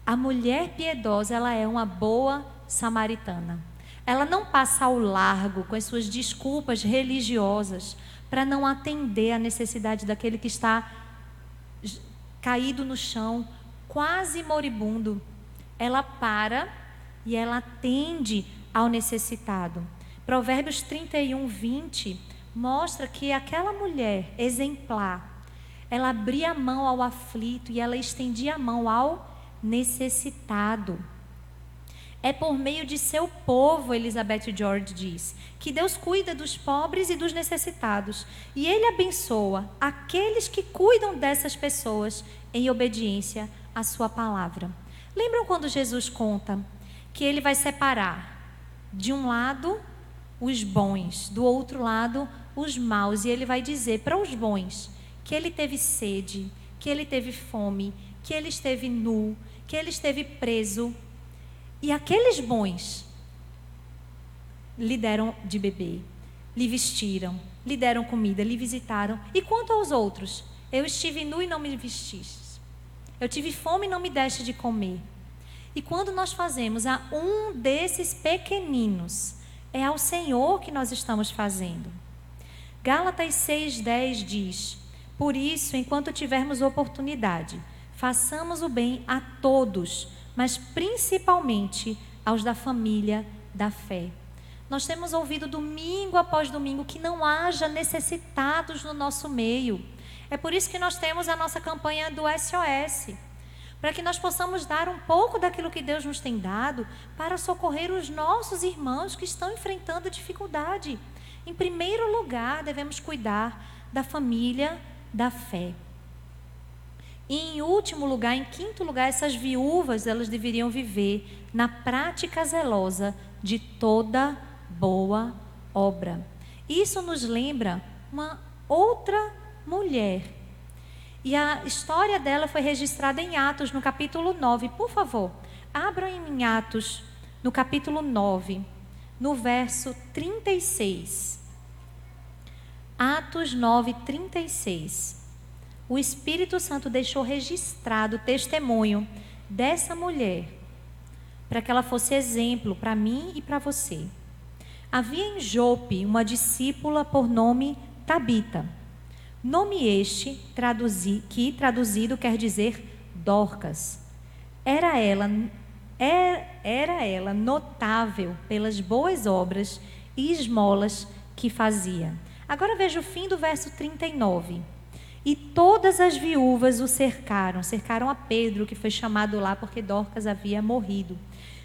A mulher piedosa, ela é uma boa samaritana. Ela não passa ao largo com as suas desculpas religiosas para não atender a necessidade daquele que está caído no chão, quase moribundo. Ela para e ela atende ao necessitado. Provérbios 31, 20 mostra que aquela mulher exemplar, ela abria a mão ao aflito e ela estendia a mão ao necessitado. É por meio de seu povo, Elizabeth George diz, que Deus cuida dos pobres e dos necessitados. E Ele abençoa aqueles que cuidam dessas pessoas em obediência à sua palavra. Lembram quando Jesus conta que Ele vai separar de um lado os bons, do outro lado os maus. E Ele vai dizer para os bons que Ele teve sede, que Ele teve fome, que Ele esteve nu, que Ele esteve preso. E aqueles bons lhe deram de beber, lhe vestiram, lhe deram comida, lhe visitaram. E quanto aos outros? Eu estive nu e não me vestiste. Eu tive fome e não me deste de comer. E quando nós fazemos a um desses pequeninos, é ao Senhor que nós estamos fazendo. Gálatas 6,10 diz: por isso, enquanto tivermos oportunidade, façamos o bem a todos, mas principalmente aos da família da fé. Nós temos ouvido domingo após domingo que não haja necessitados no nosso meio. É por isso que nós temos a nossa campanha do SOS, para que nós possamos dar um pouco daquilo que Deus nos tem dado para socorrer os nossos irmãos que estão enfrentando dificuldade. Em primeiro lugar, devemos cuidar da família da fé. E em último lugar, em quinto lugar, essas viúvas, elas deveriam viver na prática zelosa de toda boa obra. Isso nos lembra uma outra mulher. E a história dela foi registrada em Atos, no capítulo 9. Por favor, abram em Atos, no capítulo 9, no verso 36. Atos 9, 36. O Espírito Santo deixou registrado o testemunho dessa mulher, para que ela fosse exemplo para mim e para você. Havia em Jope uma discípula por nome Tabita. Nome este, que traduzido quer dizer Dorcas. Era ela notável pelas boas obras e esmolas que fazia. Agora veja o fim do verso 39. E todas as viúvas o cercaram a Pedro, que foi chamado lá porque Dorcas havia morrido,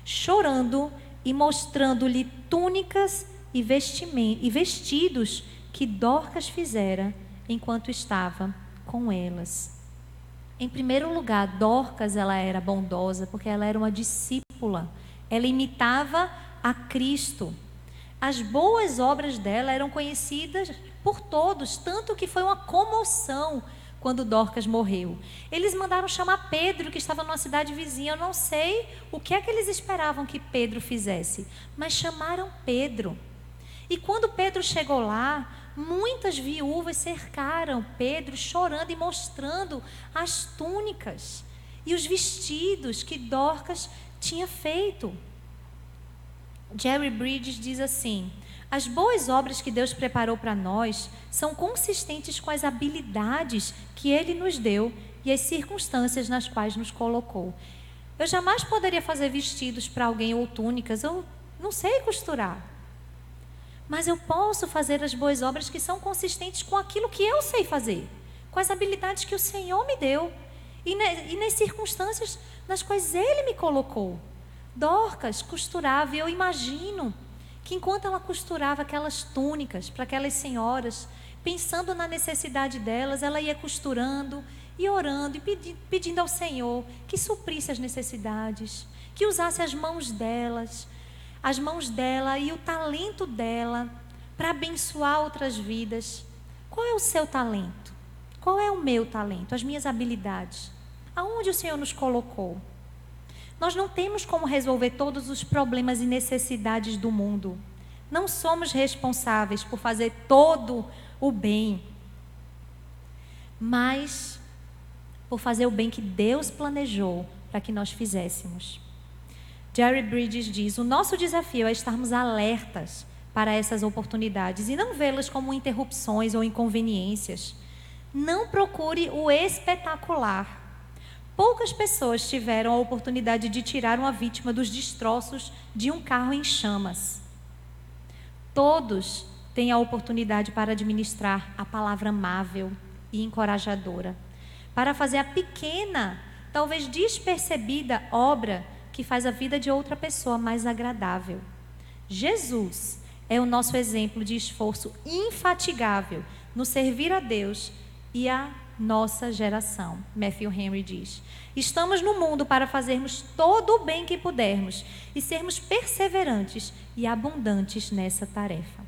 chorando e mostrando-lhe túnicas e vestidos que Dorcas fizera enquanto estava com elas. Em primeiro lugar, Dorcas, ela era bondosa porque ela era uma discípula, ela imitava a Cristo. As boas obras dela eram conhecidas por todos, tanto que foi uma comoção quando Dorcas morreu. Eles mandaram chamar Pedro, que estava numa cidade vizinha. Eu não sei o que é que eles esperavam que Pedro fizesse, mas chamaram Pedro. E quando Pedro chegou lá, muitas viúvas cercaram Pedro, chorando e mostrando as túnicas e os vestidos que Dorcas tinha feito. Jerry Bridges diz assim: as boas obras que Deus preparou para nós são consistentes com as habilidades que Ele nos deu e as circunstâncias nas quais nos colocou. Eu jamais poderia fazer vestidos para alguém ou túnicas, eu não sei costurar. Mas eu posso fazer as boas obras que são consistentes com aquilo que eu sei fazer, com as habilidades que o Senhor me deu e nas circunstâncias nas quais Ele me colocou. Dorcas costurava, e eu imagino que enquanto ela costurava aquelas túnicas para aquelas senhoras, pensando na necessidade delas, ela ia costurando e orando e pedindo ao Senhor que suprisse as necessidades, que usasse as mãos dela e o talento dela para abençoar outras vidas. Qual é o seu talento? Qual é o meu talento? As minhas habilidades? Aonde o Senhor nos colocou? Nós não temos como resolver todos os problemas e necessidades do mundo. Não somos responsáveis por fazer todo o bem, mas por fazer o bem que Deus planejou para que nós fizéssemos. Jerry Bridges diz: o nosso desafio é estarmos alertas para essas oportunidades e não vê-las como interrupções ou inconveniências. Não procure o espetacular. Poucas pessoas tiveram a oportunidade de tirar uma vítima dos destroços de um carro em chamas. Todos têm a oportunidade para administrar a palavra amável e encorajadora, para fazer a pequena, talvez despercebida obra que faz a vida de outra pessoa mais agradável. Jesus é o nosso exemplo de esforço infatigável no servir a Deus e a nossa geração. Matthew Henry diz: estamos no mundo para fazermos todo o bem que pudermos e sermos perseverantes e abundantes nessa tarefa.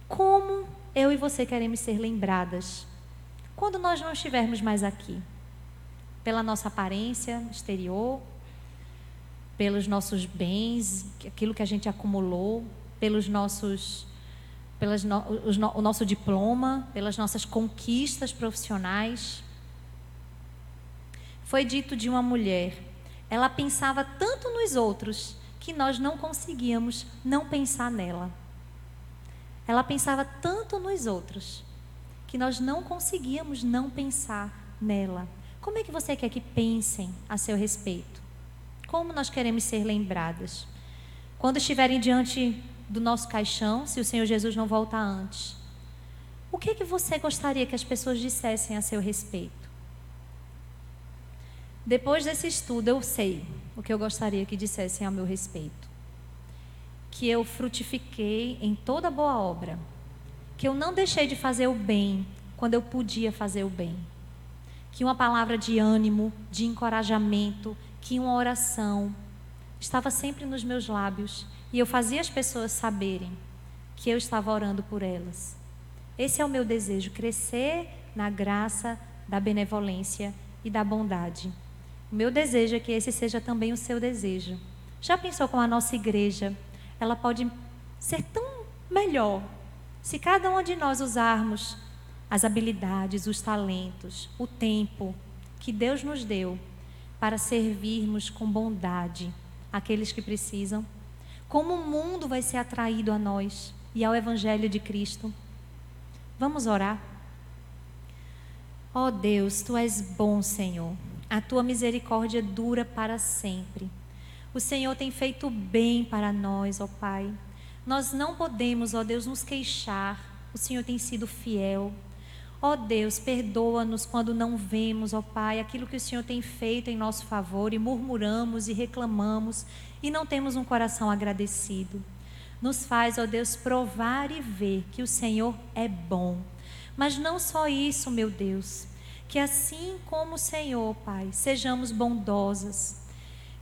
Como eu e você queremos ser lembradas quando nós não estivermos mais aqui? Pela nossa aparência exterior, pelos nossos bens, aquilo que a gente acumulou, o nosso diploma, pelas nossas conquistas profissionais. Foi dito de uma mulher: ela pensava tanto nos outros que nós não conseguíamos não pensar nela. Ela pensava tanto nos outros que nós não conseguíamos não pensar nela. Como é que você quer que pensem a seu respeito? Como nós queremos ser lembradas? Quando estiverem diante do nosso caixão, se o Senhor Jesus não voltar antes, o que você gostaria que as pessoas dissessem a seu respeito? Depois desse estudo, eu sei o que eu gostaria que dissessem a meu respeito. Que eu frutifiquei em toda boa obra, que eu não deixei de fazer o bem quando eu podia fazer o bem, que uma palavra de ânimo, de encorajamento, que uma oração estava sempre nos meus lábios e eu fazia as pessoas saberem que eu estava orando por elas. Esse é o meu desejo, crescer na graça da benevolência e da bondade. O meu desejo é que esse seja também o seu desejo. Já pensou como a nossa igreja, ela pode ser tão melhor se cada um de nós usarmos as habilidades, os talentos, o tempo que Deus nos deu para servirmos com bondade aqueles que precisam? Como o mundo vai ser atraído a nós e ao Evangelho de Cristo? Vamos orar? Ó Deus, Tu és bom, Senhor. A Tua misericórdia dura para sempre. O Senhor tem feito bem para nós, ó Pai. Nós não podemos, ó Deus, nos queixar. O Senhor tem sido fiel. Ó Deus, perdoa-nos quando não vemos, ó Pai, aquilo que o Senhor tem feito em nosso favor e murmuramos e reclamamos e não temos um coração agradecido. Nos faz, ó Deus, provar e ver que o Senhor é bom. Mas não só isso, meu Deus, que assim como o Senhor, Pai, sejamos bondosas,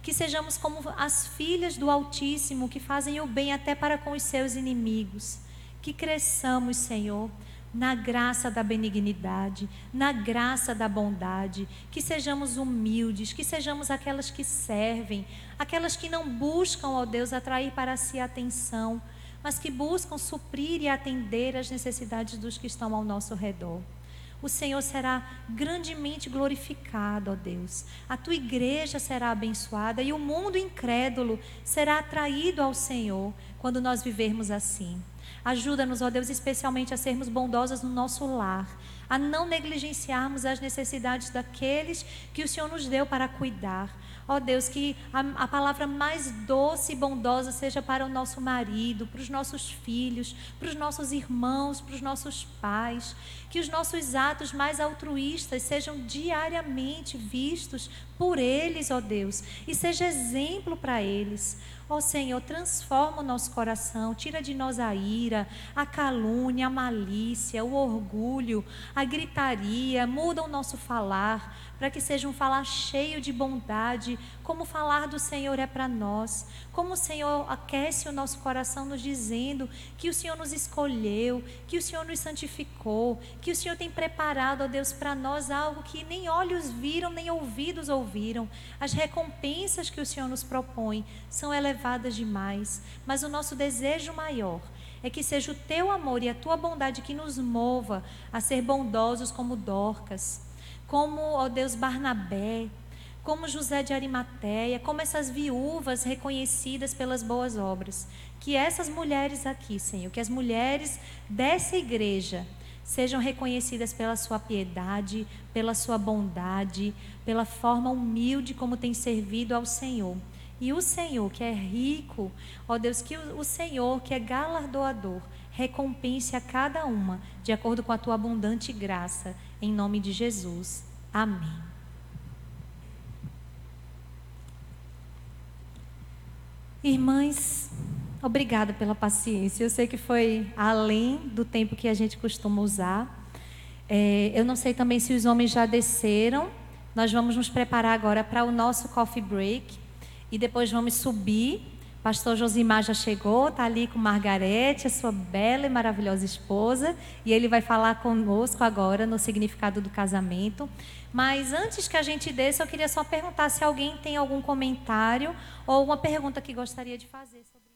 que sejamos como as filhas do Altíssimo, que fazem o bem até para com os seus inimigos, que cresçamos, Senhor, na graça da benignidade, na graça da bondade, que sejamos humildes, que sejamos aquelas que servem, aquelas que não buscam, ó Deus, atrair para si a atenção, mas que buscam suprir e atender às necessidades dos que estão ao nosso redor. O Senhor será grandemente glorificado, ó Deus. A tua igreja será abençoada e o mundo incrédulo será atraído ao Senhor quando nós vivermos assim. Ajuda-nos, ó Deus, especialmente a sermos bondosas no nosso lar, a não negligenciarmos as necessidades daqueles que o Senhor nos deu para cuidar. Ó Deus, que a palavra mais doce e bondosa seja para o nosso marido, para os nossos filhos, para os nossos irmãos, para os nossos pais. Que os nossos atos mais altruístas sejam diariamente vistos por eles, ó Deus, e seja exemplo para eles. Ó Senhor, transforma o nosso coração, tira de nós a ira, a calúnia, a malícia, o orgulho, a gritaria, muda o nosso falar, para que seja um falar cheio de bondade, como o falar do Senhor é para nós, como o Senhor aquece o nosso coração nos dizendo que o Senhor nos escolheu, que o Senhor nos santificou, que o Senhor tem preparado, ó Deus, para nós algo que nem olhos viram, nem ouvidos ouviram. As recompensas que o Senhor nos propõe são elevadas demais, mas o nosso desejo maior é que seja o teu amor e a tua bondade que nos mova a ser bondosos como Dorcas, como, ó Deus, Barnabé, como José de Arimateia, como essas viúvas reconhecidas pelas boas obras. Que essas mulheres aqui, Senhor, que as mulheres dessa igreja sejam reconhecidas pela sua piedade, pela sua bondade, pela forma humilde como tem servido ao Senhor. E o Senhor, que é rico, ó Deus, que o Senhor, que é galardoador, recompense a cada uma de acordo com a tua abundante graça, em nome de Jesus. Amém. Irmãs, obrigada pela paciência. Eu sei que foi além do tempo que a gente costuma usar. Eu não sei também se os homens já desceram. Nós vamos nos preparar agora para o nosso coffee break. E depois vamos subir. Pastor Josimar já chegou, está ali com Margarete, a sua bela e maravilhosa esposa. E ele vai falar conosco agora no significado do casamento. Mas antes que a gente desça, eu queria só perguntar se alguém tem algum comentário ou alguma pergunta que gostaria de fazer sobre